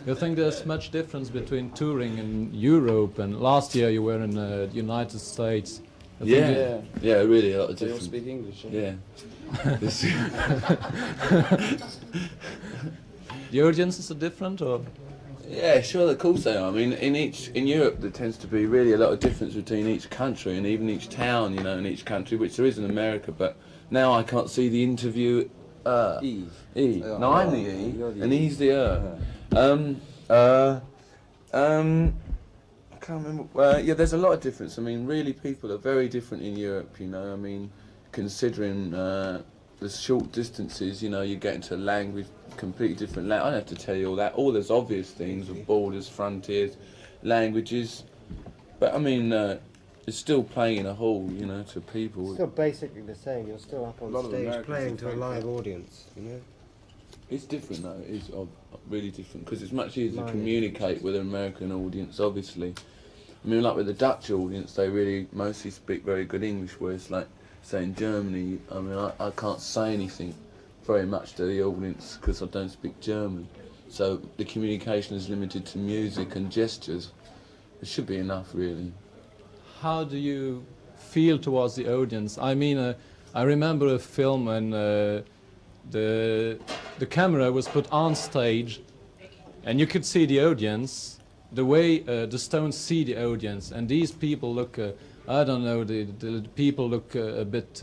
You think there's much difference between touring in Europe and last year you were in the United States? Yeah, really a lot of They all difference. speak English. Yeah. The audiences are different, or? Yeah, sure, of course they are. I mean, in Europe there tends to be really a lot of difference between each country and even each town, you know, in each country, which there is in America. But now I can't see the interview. E. No, I'm the E, You're the and E. he's the I can't remember. Yeah, there's a lot of difference. I mean, really, people are very different in Europe. You know, I mean, considering the short distances, you know, you get into language, completely different. I don't have to tell you all that. All those obvious things with borders, frontiers, languages. But I mean, it's still playing in a hall, you know, to people. Still basically the same. You're still up on stage playing to a live audience, you know. It's different though. It's really different because it's much easier to communicate with an American audience. Obviously, I mean, like with the Dutch audience, they really mostly speak very good English. Whereas, like, say in Germany, I mean, I can't say anything very much to the audience because I don't speak German. So the communication is limited to music and gestures. It should be enough, really. How do you feel towards the audience? I mean, I remember a film when the camera was put on stage, and you could see the audience, the way the Stones see the audience, and these people look, I don't know, the people look a bit...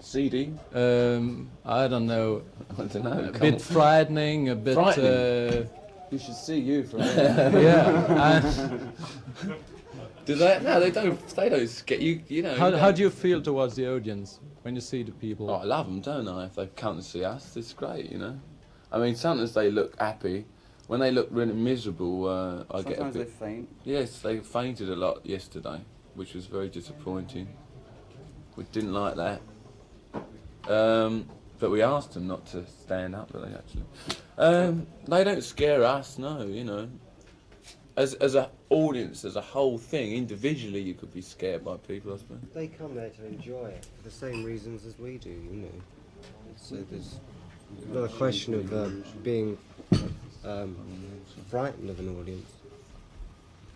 CD? I don't know. I don't know. A bit frightening, a bit... You should see you from here. Yeah. Do they? No, they don't. They don't get you. You know. How do you feel towards the audience when you see the people? Oh, I love them, don't I? If they come to see us, it's great. You know. I mean, sometimes they look happy. When they look really miserable, I get a bit. Sometimes they faint. Yes, they fainted a lot yesterday, which was very disappointing. We didn't like that. But we asked them not to stand up, but they actually. They don't scare us, no. You know. As an audience, as a whole thing, individually you could be scared by people, I suppose. They come there to enjoy it for the same reasons as we do, you know. So there's not a question of being frightened of an audience.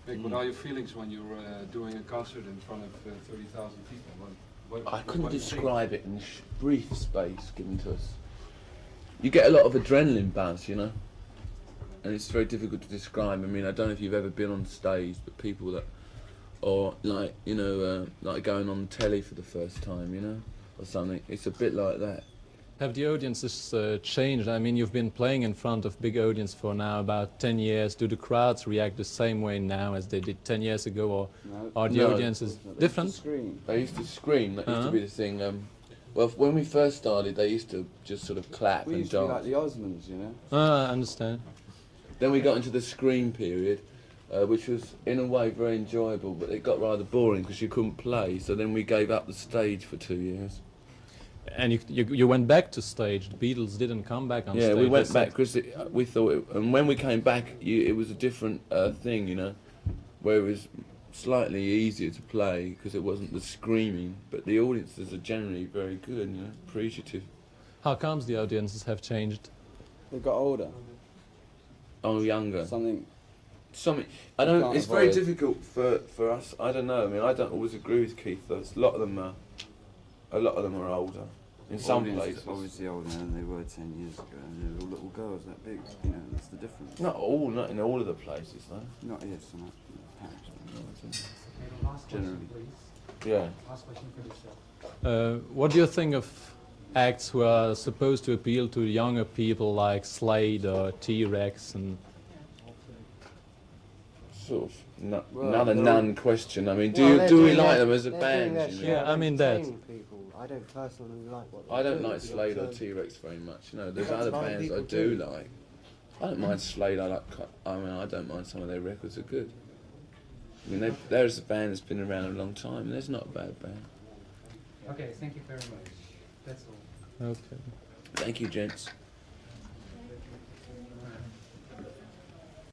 Mick, what are your feelings when you're doing a concert in front of 30,000 people? I couldn't describe it in brief space given to us. You get a lot of adrenaline buzz, you know. And it's very difficult to describe. I mean, I don't know if you've ever been on stage, but people that, or like, you know, like going on telly for the first time, you know, or something. It's a bit like that. Have the audiences changed? I mean, you've been playing in front of big audience for now about 10 years. Do the crowds react the same way now as they did 10 years ago, or are the audiences different? They used to scream. That used to be the thing. Well, when we first started, they used to just sort of clap and We used to be dance. like the Osmonds, you know. I understand. Then we got into the scream period, which was in a way very enjoyable, but it got rather boring because you couldn't play. So then we gave up the stage for 2 years. And you went back to stage. The Beatles didn't come back on stage. Yeah, we went back because we thought, and when we came back, it was a different thing, you know, where it was slightly easier to play because it wasn't the screaming, but the audiences are generally very good, you know, appreciative. How comes the audiences have changed? They got older. Oh, younger. Something. I don't. Can't It's very avoid. difficult for us. I don't know. I mean, I don't always agree with Keith. Though. A lot of them are older. In some places. Obviously older than they were 10 years ago, and they're all little girls that big. You know, that's the difference. Not in all of the places, though. Not here so much. Last question, Generally. please. Yeah. Last question for yourself. What do you think of acts who are supposed to appeal to younger people like Slade or T-Rex and... Sort of Well, none question. I mean, Well, do we they're like doing them as a they're band? doing their You know? share Yeah, I of mean that. entertaining people. I don't personally like what they I don't do, like Slade or but, T-Rex very much. You know, there's That's other what bands I people do do. like. I don't mind Slade. I mean, I don't mind some of their records are good. I mean, there's a band that's been around a long time. There's not a bad band. Okay, thank you very much. That's all. Okay. Thank you, gents.